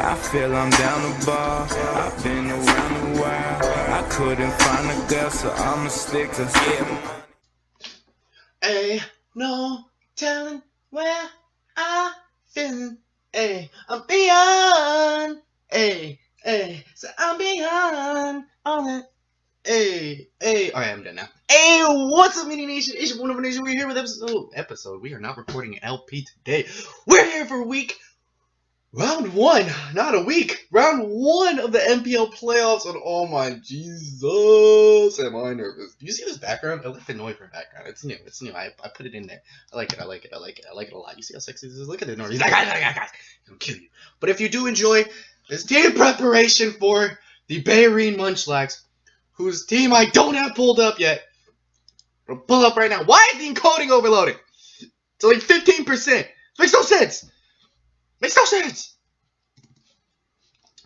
I feel I'm down the bar. I've been around the world. I couldn't find a girl, so I'ma stick to getting money. Ain't no telling where I been. I'm beyond. So I'm beyond all that. Alright, I'm done now. Hey, what's up, Mini Nation? It's your Nation Noivern Nation. We're here with episode. We are not recording an LP today. We're here for round one, not a week. Round one of the NPL playoffs, and oh my Jesus, am I nervous. Do you see this background? I like the Noivern background. It's new. I put it in there. I like it a lot. You see how sexy this is? Look at the Noivern. He's like, guys, I'll kill you. But if you do enjoy this team preparation for the Bayern Munchlax, whose team I don't have pulled up yet, I'll pull up right now. Why is the encoding overloading? It's like 15%. Makes no sense. Makes no sense.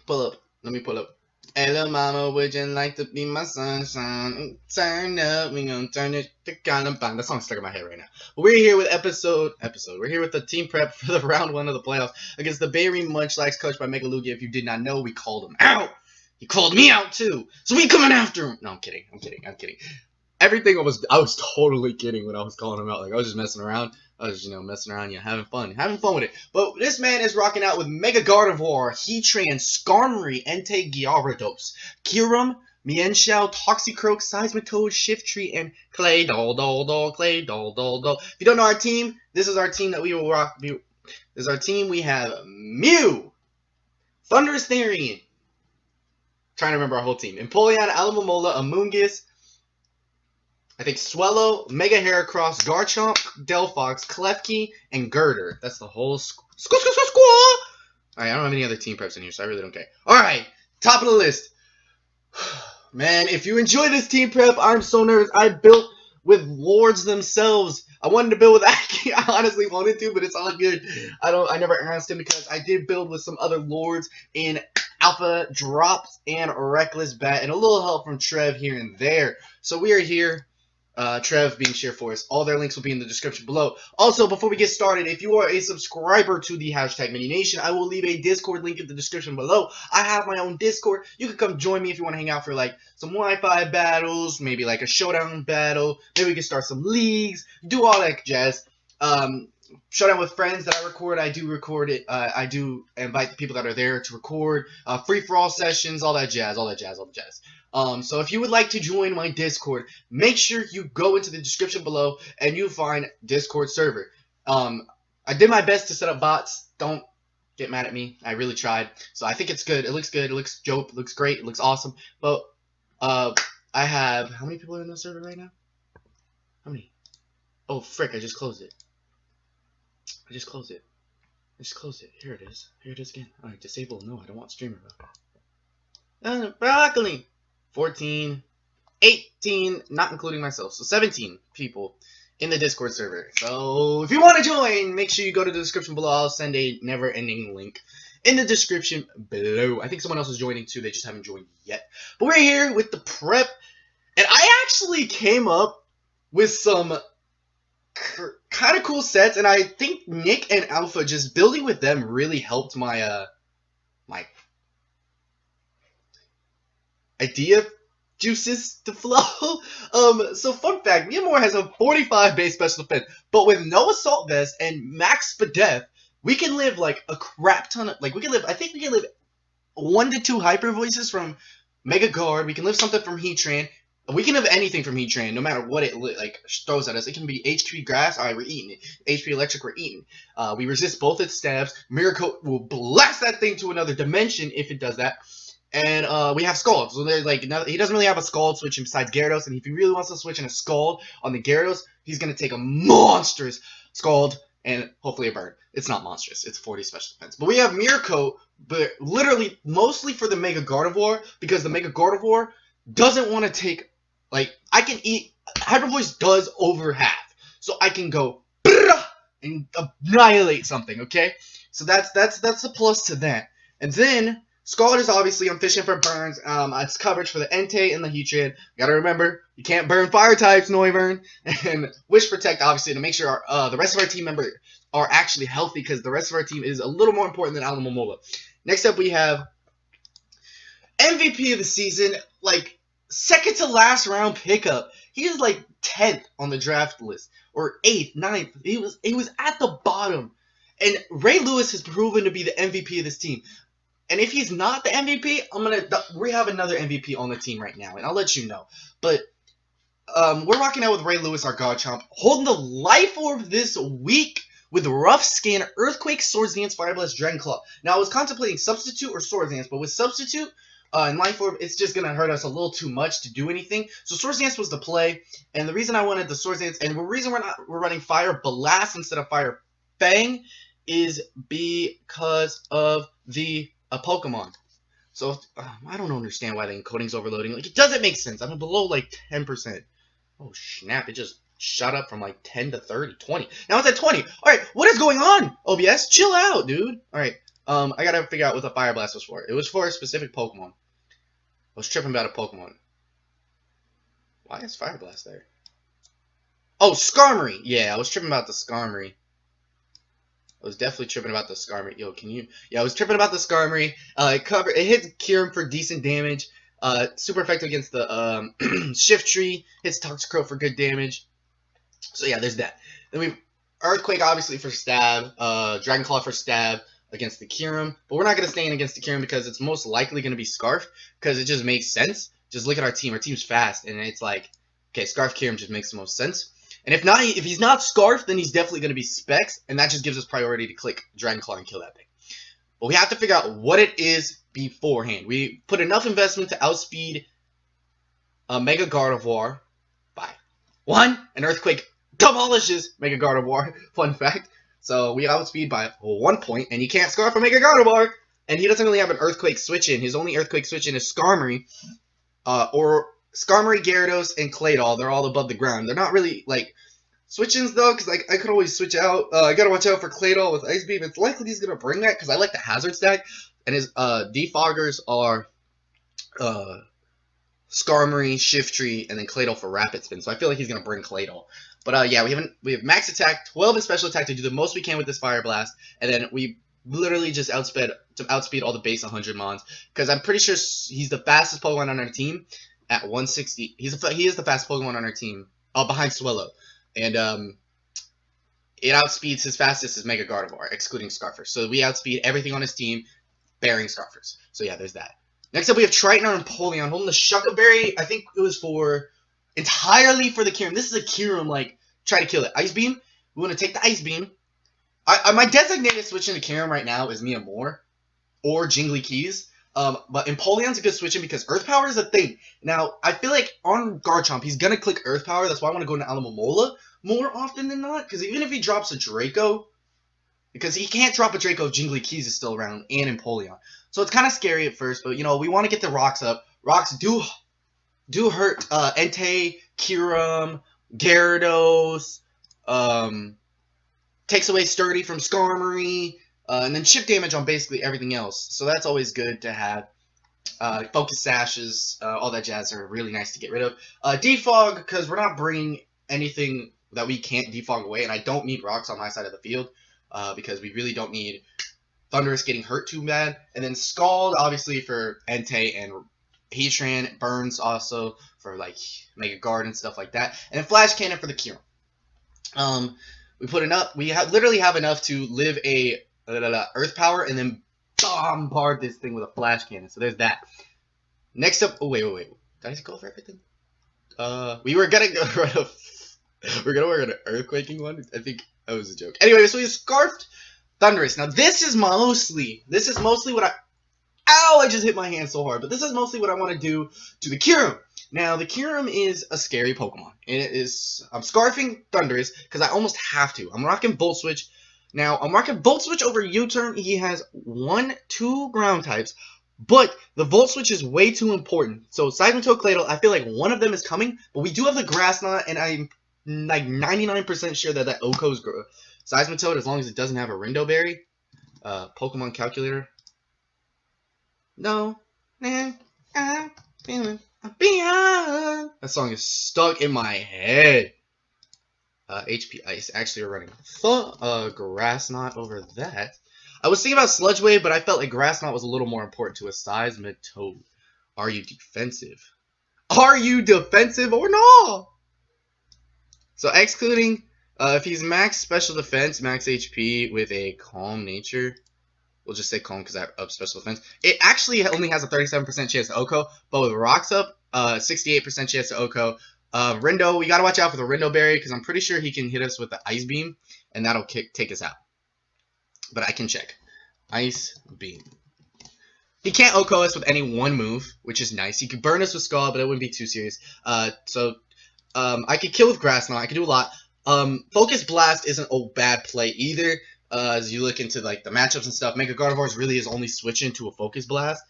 Pull up. Let me pull up. Hello, mama, would you like to be my sunshine? Turn up, we gonna turn it to Columbine. That song's stuck in my head right now. But we're here with episode. We're here with the team prep for the round one of the playoffs against the Bayern Munchlax, coached by Mega Lugia. If you did not know, we called him out. He called me out too. So we coming after him. No, I'm kidding. Everything I was totally kidding when I was calling him out. Like, I was just messing around. I was, messing around, having fun with it. But this man is rocking out with Mega Gardevoir, Heatran, Skarmory, Entei, Gyarados, Kyurem, Mienshao, Toxicroak, Seismitoad, Shiftry, and Claydol. If you don't know our team, this is our team that we will rock. This is our team. We have Mew, Thundurus Therian. Trying to remember our whole team. Empoleon, Alomomola, Amoonguss, I think Swellow, Mega Heracross, Garchomp, Delphox, Klefki, and Girder. That's the whole squad. Alright, I don't have any other team preps in here, so I really don't care. Alright, top of the list. Man, if you enjoy this team prep, I'm so nervous. I built with Lords themselves. I wanted to build with Aki. I honestly wanted to, but it's all good. I never asked him because I did build with some other Lords in Alpha Drops and Reckless Bat, and a little help from Trev here and there. So we are here. Trev being shared for us. All their links will be in the description below. Also, before we get started, if you are a subscriber to the hashtag Mini Nation, I will leave a Discord link in the description below. I have my own Discord. You can come join me if you want to hang out for like some Wi-Fi battles, maybe like a showdown battle. Maybe we can start some leagues, do all that jazz. Showdown with friends that I record. I do record it. I do invite the people that are there to record. Free-for-all sessions, all that jazz. So if you would like to join my Discord, make sure you go into the description below and you find Discord server. I did my best to set up bots. Don't get mad at me. I really tried. So I think it's good. It looks good. It looks dope. It looks great. It looks awesome. But I have, how many people are in the server right now? How many? Oh, frick. I just closed it. Here it is. Here it is again. Alright, disable. No, I don't want streamer mode. Broccoli. 14, 18, not including myself. So 17 people in the Discord server. So if you want to join, make sure you go to the description below. I'll send a never-ending link in the description below. I think someone else is joining too. They just haven't joined yet. But we're here with the prep. And I actually came up with some kind of cool sets. And I think Nick and Alpha, just building with them really helped my my idea juices to flow. So fun fact, Meowmore has a 45 base special defense, but with no assault vest and max Spadef, we can live like a crap ton of, like I think we can live 1 to 2 hyper voices from Mega Guard. We can live something from Heatran. We can live anything from Heatran, no matter what it like throws at us. It can be HP Grass, alright, we're eating it. HP Electric, we're eating. We resist both its stabs. Miracle will blast that thing to another dimension if it does that. And we have Scald. So there's like he doesn't really have a Scald switch besides Gyarados, and if he really wants to switch in a Scald on the Gyarados, he's gonna take a monstrous Scald and hopefully a burn. It's not monstrous, it's 40 special defense. But we have Miracle, but literally mostly for the Mega Gardevoir, because the Mega Gardevoir doesn't want to take, like, I can eat Hyper Voice does over half. So I can go and annihilate something, okay? So that's a plus to that. And then Scald is obviously, I'm fishing for burns. It's coverage for the Entei and the Heatran. Gotta remember, you can't burn fire types, Noivern. And Wish Protect, obviously, to make sure the rest of our team members are actually healthy, because the rest of our team is a little more important than Alomomola. Next up, we have MVP of the season, like second to last round pickup. He is like 10th on the draft list, or 8th, 9th. He was at the bottom. And Ray Lewis has proven to be the MVP of this team. And if he's not the MVP, we have another MVP on the team right now, and I'll let you know. But we're rocking out with Ray Lewis, our Garchomp, holding the Life Orb this week with Rough Skin, Earthquake, Swords Dance, Fire Blast, Dragon Claw. Now, I was contemplating Substitute or Swords Dance, but with Substitute and Life Orb, it's just going to hurt us a little too much to do anything. So Swords Dance was the play, and the reason I wanted the Swords Dance, and the reason we're running Fire Blast instead of Fire Fang is because of the Pokemon. So, I don't understand why the encoding's overloading. Like, it doesn't make sense. I'm below, like, 10%. Oh, snap. It just shot up from, like, 10 to 30, 20. Now it's at 20. All right, what is going on, OBS? Chill out, dude. All right, I got to figure out what the Fire Blast was for. It was for a specific Pokemon. I was tripping about a Pokemon. Why is Fire Blast there? Oh, Skarmory. Yeah, I was tripping about the Skarmory. I was definitely tripping about the Skarmory. Yo, can you? Yeah, I was tripping about the Skarmory. It hits Kyurem for decent damage. Super effective against the Shiftry. Hits Toxicroak for good damage. So yeah, there's that. Then we've Earthquake obviously for stab. Dragon Claw for stab against the Kyurem. But we're not gonna stay in against the Kyurem because it's most likely gonna be Scarf because it just makes sense. Just look at our team. Our team's fast, and it's like, okay, Scarf Kyurem just makes the most sense. And if he's not Scarf, then he's definitely going to be Specs, and that just gives us priority to click Dragon Claw and kill that thing. But we have to figure out what it is beforehand. We put enough investment to outspeed Mega Gardevoir by 1, and Earthquake demolishes Mega Gardevoir. Fun fact. So we outspeed by 1 point, and you can't Scarf a Mega Gardevoir, and he doesn't really have an Earthquake switch in. His only Earthquake switch in is Skarmory, or Skarmory, Gyarados, and Claydol. They're all above the ground. They're not really, like, switch-ins, though, because I could always switch out. I gotta watch out for Claydol with Ice Beam. It's likely he's gonna bring that, because I like the Hazard stack, and his defoggers are Skarmory, Shiftry, and then Claydol for Rapid Spin, so I feel like he's gonna bring Claydol. But yeah, we have max attack, 12 in special attack to do the most we can with this Fire Blast, and then we literally just outspeed all the base 100 mons, because I'm pretty sure he's the fastest Pokemon on our team. At 160, he is the fastest Pokemon on our team, behind Swellow, and it outspeeds his fastest is Mega Gardevoir, excluding Scarfers. So we outspeed everything on his team, bearing Scarfers. So yeah, there's that. Next up, we have Triton and Empoleon holding the Shuckle Berry. I think it was entirely for the Kyurem. This is a Kyurem, like, try to kill it. Ice Beam. We want to take the Ice Beam. My designated switch into Kyurem right now is Mia Moore or Jingly Keys. But Empoleon's a good switch in because Earth Power is a thing. Now, I feel like on Garchomp, he's going to click Earth Power. That's why I want to go into Alomomola more often than not. Because even if he drops a Draco, because he can't drop a Draco if Jingly Keys is still around and Empoleon. So it's kind of scary at first, but, you know, we want to get the rocks up. Rocks do hurt Entei, Kyurem, Gyarados, takes away Sturdy from Skarmory, and then chip damage on basically everything else. So that's always good to have. Focus Sashes, all that jazz are really nice to get rid of. Defog, because we're not bringing anything that we can't defog away, and I don't need rocks on my side of the field, because we really don't need Thundurus getting hurt too bad. And then Scald, obviously, for Entei and Heatran. Burns also for, like, Mega Guard and stuff like that. And then Flash Cannon for the Kyurem. We put enough. We literally have enough to live a Earth Power and then bombard this thing with a Flash Cannon. So there's that. Next up, oh wait. Did I go for everything? We were gonna go rid of. We're gonna work on an Earthquaking one. I think that was a joke. Anyway, so we scarfed Thundurus. Now this is mostly what I. Ow! I just hit my hand so hard. But this is mostly what I want to do to the Kyurem. Now, the Kyurem is a scary Pokemon. I'm scarfing Thundurus because I almost have to. I'm rocking Volt Switch. Now, I'm rocking Volt Switch over U-Turn. He has 2 ground types, but the Volt Switch is way too important. So, Seismitoad, Claydol, I feel like one of them is coming, but we do have the Grass Knot, and I'm like 99% sure that Oko's Seismitoad, as long as it doesn't have a Rindo Berry. Pokemon Calculator. No, man, I'm feeling beyond. That song is stuck in my head. HP Ice. Actually, we're running Grass Knot over that. I was thinking about Sludge Wave, but I felt like Grass Knot was a little more important to a Seismitoad. Are you defensive? Are you defensive or no? So excluding if he's max special defense, max HP with a calm nature, we'll just say calm because I have up special defense. It actually only has a 37% chance to OHKO, but with rocks up, 68% chance to OHKO. Rindo, we gotta watch out for the Rindo Berry because I'm pretty sure he can hit us with the Ice Beam, and that'll take us out. But I can check. Ice Beam. He can't OHKO us with any one move, which is nice. He could burn us with Scald, but it wouldn't be too serious. I could kill with Grass Knot. I could do a lot. Focus Blast isn't a bad play either. As you look into like the matchups and stuff, Mega Gardevoir's really is only switching to a Focus Blast.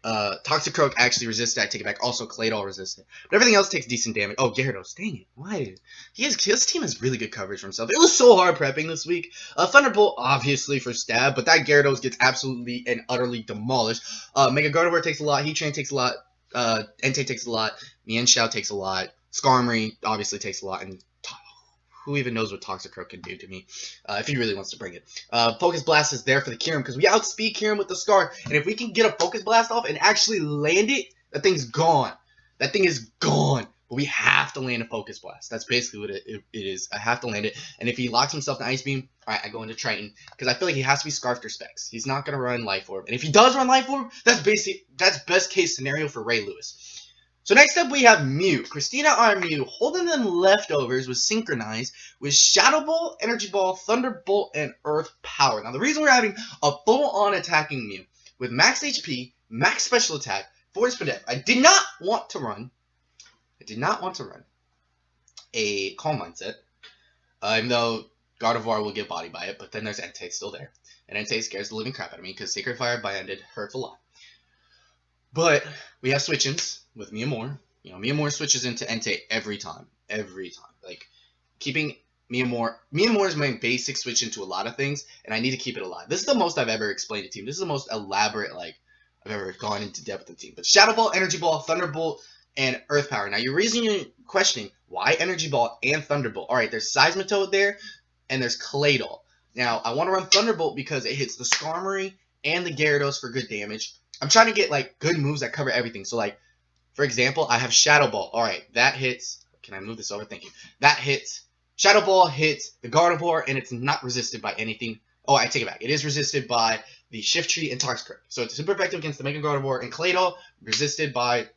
Toxicroak actually resists that. Take it back. Also, Claydol resists it. But everything else takes decent damage. Oh, Gyarados. Dang it. Why? His team has really good coverage for himself. It was so hard prepping this week. Thunderbolt, obviously, for stab. But that Gyarados gets absolutely and utterly demolished. Mega Gardevoir takes a lot. Heatran takes a lot. Entei takes a lot. Mienshao takes a lot. Skarmory obviously takes a lot. And who even knows what Toxicroak can do to me if he really wants to bring it. Focus Blast is there for the Kyurem because we outspeed Kyurem with the Scar. And if we can get a Focus Blast off and actually land it, that thing's gone. That thing is gone. But we have to land a Focus Blast. That's basically what it is. I have to land it. And if he locks himself in Ice Beam, alright, I go into Triton. Because I feel like he has to be Scarfed or Specs. He's not going to run Life Orb. And if he does run Life Orb, that's best case scenario for Ray Lewis. So next up we have Mew. Christina, our Mew, holding them leftovers was synchronized with Shadow Ball, Energy Ball, Thunderbolt, and Earth Power. Now the reason we're having a full-on attacking Mew with max HP, max special attack, Force Protect. I did not want to run a Calm Mindset, even though Gardevoir will get bodied by it, but then there's Entei still there. And Entei scares the living crap out of me because Sacred Fire by Ended hurts a lot. But we have switch-ins with Miyamore. You know, Miyamore switches into Entei every time. Like, keeping Miyamore is my basic switch into a lot of things, and I need to keep it alive. This is the most I've ever explained a team. This is the most elaborate, like, I've ever gone into depth with the team. But Shadow Ball, Energy Ball, Thunderbolt, and Earth Power. Now, you're questioning why Energy Ball and Thunderbolt. Alright, there's Seismitoad there, and there's Claydol. Now, I want to run Thunderbolt because it hits the Skarmory and the Gyarados for good damage. I'm trying to get, like, good moves that cover everything. So, like, for example, I have Shadow Ball. Alright, that hits... Can I move this over? Thank you. That hits... Shadow Ball hits the Gardevoir, and it's not resisted by anything. Oh, I take it back. It is resisted by the Shift Tree and Toxicroak. So it's super effective against the Mega Gardevoir and Claydol, resisted by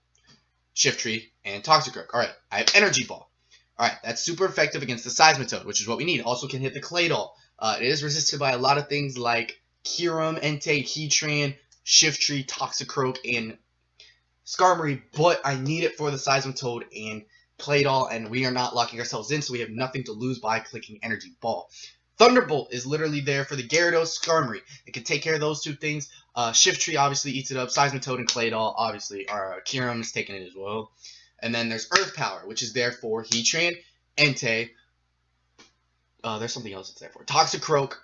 Shift Tree and Toxicroak. Alright, I have Energy Ball. Alright, that's super effective against the Seismitoad, which is what we need. Also can hit the Claydol. It is resisted by a lot of things like Kyurem, Entei, Heatran, Shift Tree, Toxicroak, and Skarmory, but I need it for the Seismitoad and Claydol, and we are not locking ourselves in, so we have nothing to lose by clicking Energy Ball. Thunderbolt is literally there for the Gyarados, Skarmory. It can take care of those two things. Shift Tree obviously eats it up. Seismitoad and Claydol, obviously, our Kyurem is taking it as well. And then there's Earth Power, which is there for Heatran, Entei. There's something else it's there for. Toxicroak.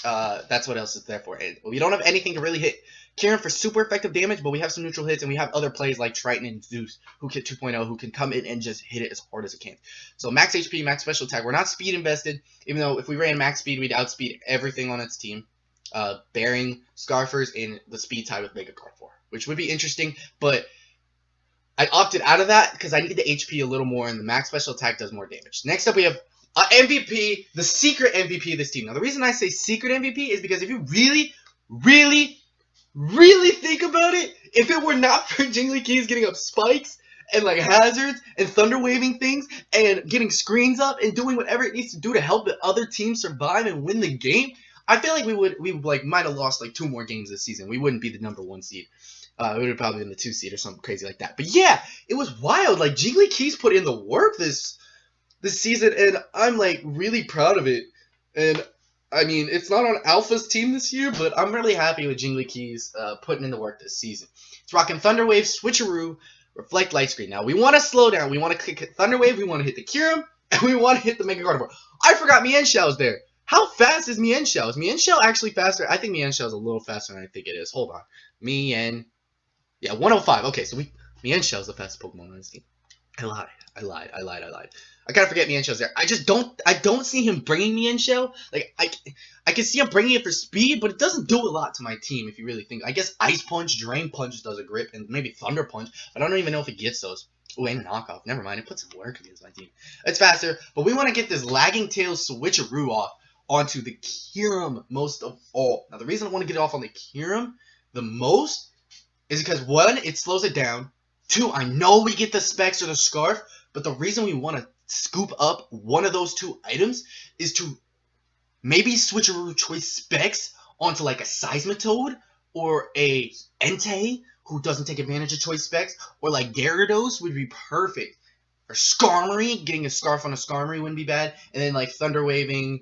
That's what else it's there for. We don't have anything to really hit Kyurem for super effective damage, but we have some neutral hits, and we have other plays like Triton and Zeus, who hit 2.0, who can come in and just hit it as hard as it can. So max HP, max special attack. We're not speed invested, even though if we ran max speed, we'd outspeed everything on its team, bearing Scarfers in the speed tie with Mega Gardevoir, which would be interesting, but I opted out of that because I need the HP a little more, and the max special attack does more damage. Next up, we have MVP, the secret MVP of this team. Now, the reason I say secret MVP is because if you really think about it, if it were not for Jingly Keys getting up spikes and like hazards and thunder waving things and getting screens up and doing whatever it needs to do to help the other team survive and win the game, I feel like we might have lost like 2 more games this season. We wouldn't be the #1 seed. It would have probably been the 2 seed or something crazy like that. But yeah, it was wild. Like Jingly Keys put in the work this season, and I'm like really proud of it. And I mean, it's not on Alpha's team this year, but I'm really happy with Jingly Keys putting in the work this season. It's rocking Thunder Wave, Switcheroo, Reflect Light Screen. Now, we want to slow down. We want to click Thunder Wave, we want to hit the Kyurem, and we want to hit the Mega Gardevoir. I forgot Mienshao's there. How fast is Mienshao? Is Mienshao actually faster? I think Mienshao is a little faster than I think it is. Hold on. Yeah, 105. Okay, so Mienshao is the fastest Pokemon on this team. I lied. I gotta forget Mienshell's there. I don't see him bringing Mienshell. Like, I can see him bringing it for speed, but it doesn't do a lot to my team if you really think. I guess Ice Punch, Drain Punch does a grip, and maybe Thunder Punch, but I don't even know if it gets those. Oh, and Knockoff. Never mind. It puts some work against my team. It's faster, but we want to get this Lagging Tail Switcheroo off onto the Kyurem most of all. Now, the reason I want to get it off on the Kyurem the most is because, one, it slows it down. Two, I know we get the Specs or the Scarf, but the reason we want to scoop up one of those two items is to maybe Switcheroo Choice Specs onto like a Seismitoad or a Entei who doesn't take advantage of Choice Specs, or like Gyarados would be perfect. Or Skarmory, getting a Scarf on a Skarmory wouldn't be bad, and then like Thunder Waving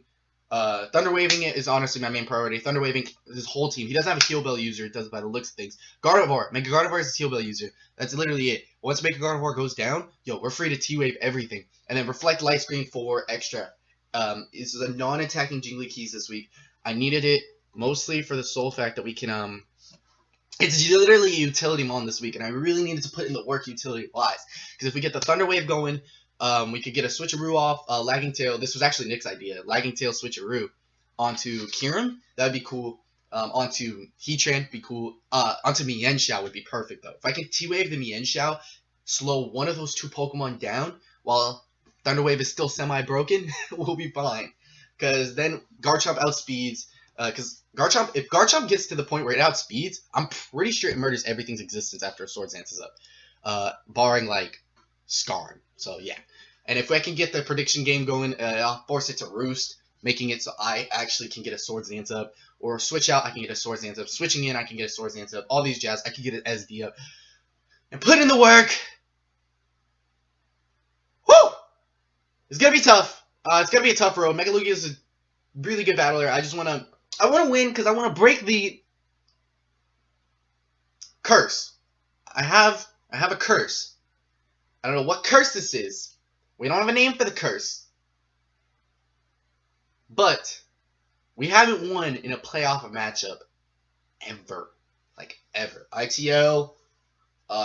it is honestly my main priority. Thunder Waving his whole team. He doesn't have a Heal Bell user. It does it by the looks of things. Gardevoir. Mega Gardevoir is his Heal Bell user. That's literally it. Once Mega Gardevoir goes down, yo, we're free to T-Wave everything. And then Reflect Light Screen for extra. This is a non-attacking Jingly Keys this week. I needed it mostly for the sole fact that we can it's literally a utility mon this week, and I really needed to put in the work utility-wise. Because if we get the Thunder Wave going, we could get a Switcheroo off, Lagging Tail. This was actually Nick's idea. Lagging Tail Switcheroo onto Kyurem. That would be cool. Onto Heatran, be cool. Onto Mienshao would be perfect, though. If I can T-Wave the Mienshao, slow one of those two Pokemon down while Thunder Wave is still semi-broken, we'll be fine. Because then Garchomp outspeeds. Because Garchomp, if Garchomp gets to the point where it outspeeds, I'm pretty sure it murders everything's existence after a Swords Dance is up. Barring, like, Skarn. So, yeah. And if I can get the prediction game going, I'll force it to roost, making it so I actually can get a Swords Dance up. Or switch out, I can get a Swords Dance up. Switching in, I can get a Swords Dance up. All these jazz, I can get an SD up. And put in the work. Woo! It's going to be tough. It's going to be a tough road. Mega Lugia is a really good battler. I want to win because I want to break the curse. I have a curse. I don't know what curse this is. We don't have a name for the curse. But we haven't won in a playoff matchup ever. Like, ever. ITL,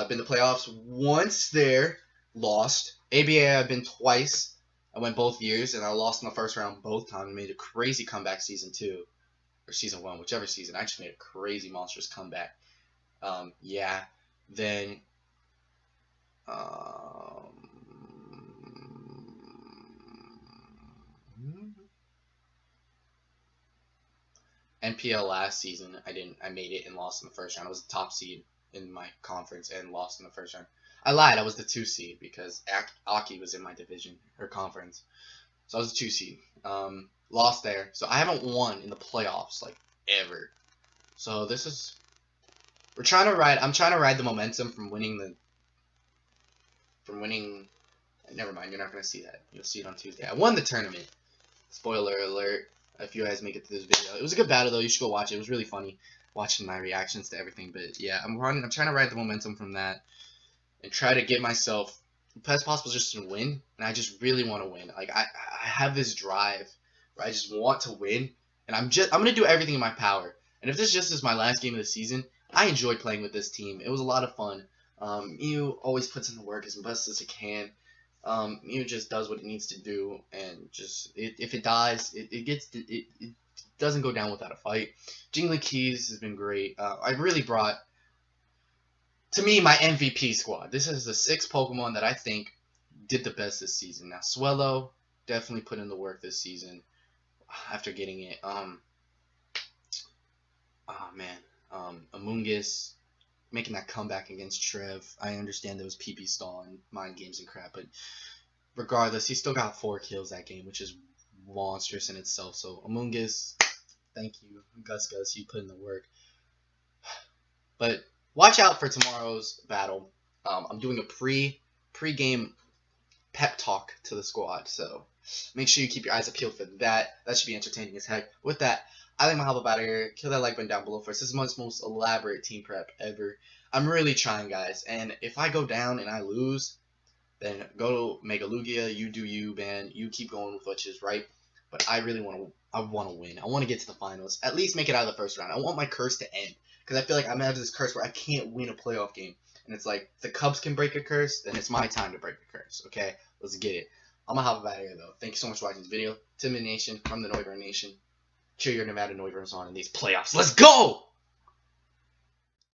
been to playoffs once there, lost. ABA, I've been twice. I went both years, and I lost in the first round both times and made a crazy comeback season 2. Or season 1, whichever season. I actually made a crazy monstrous comeback. Yeah. Then, NPL last season, I made it and lost in the first round. I was the top seed in my conference and lost in the first round. I lied, I was the 2 seed because Aki was in my division, her conference. So I was the 2 seed. Lost there. So I haven't won in the playoffs, like, ever. So this is... I'm trying to ride the momentum from winning Never mind, you're not going to see that. You'll see it on Tuesday. I won the tournament. Spoiler alert. If you guys make it to this video. It was a good battle, though. You should go watch it. It was really funny watching my reactions to everything. But, yeah, I'm trying to ride the momentum from that and try to get myself, the best possible, just to win. And I just really want to win. Like, I have this drive where I just want to win. And I'm going to do everything in my power. And if this just is my last game of the season, I enjoyed playing with this team. It was a lot of fun. Mew always puts in the work as best as it can. Mew just does what it needs to do, and just if it dies, it doesn't go down without a fight. Jingly Keys has been great. I really brought, to me, my MVP squad. This is the 6 Pokemon that I think did the best this season. Now, Swellow definitely put in the work this season after getting it. Amoonguss making that comeback against Trev. I understand there was PP stall and mind games and crap, but regardless, he still got 4 kills that game, which is monstrous in itself. So Amoonguss, thank you. Gus, you put in the work. But watch out for tomorrow's battle. I'm doing a pre-game pep talk to the squad, so make sure you keep your eyes peeled for that. That should be entertaining as heck. With that, I think I'll hop out of here. Kill that like button down below for us. This is my most elaborate team prep ever. I'm really trying, guys. And if I go down and I lose, then go to Mega Lugia. You do you, man. You keep going with what is right. But I really want to win. I want to get to the finals. At least make it out of the first round. I want my curse to end. Because I feel like I'm out of this curse where I can't win a playoff game. and it's like the Cubs can break a curse, then it's my time to break a curse. Okay, let's get it. I'm gonna hop out of here though. Thank you so much for watching this video. To Mini Nation from the Noivern Nation. Cheer your Nevada Noiverns on in these playoffs. Let's go!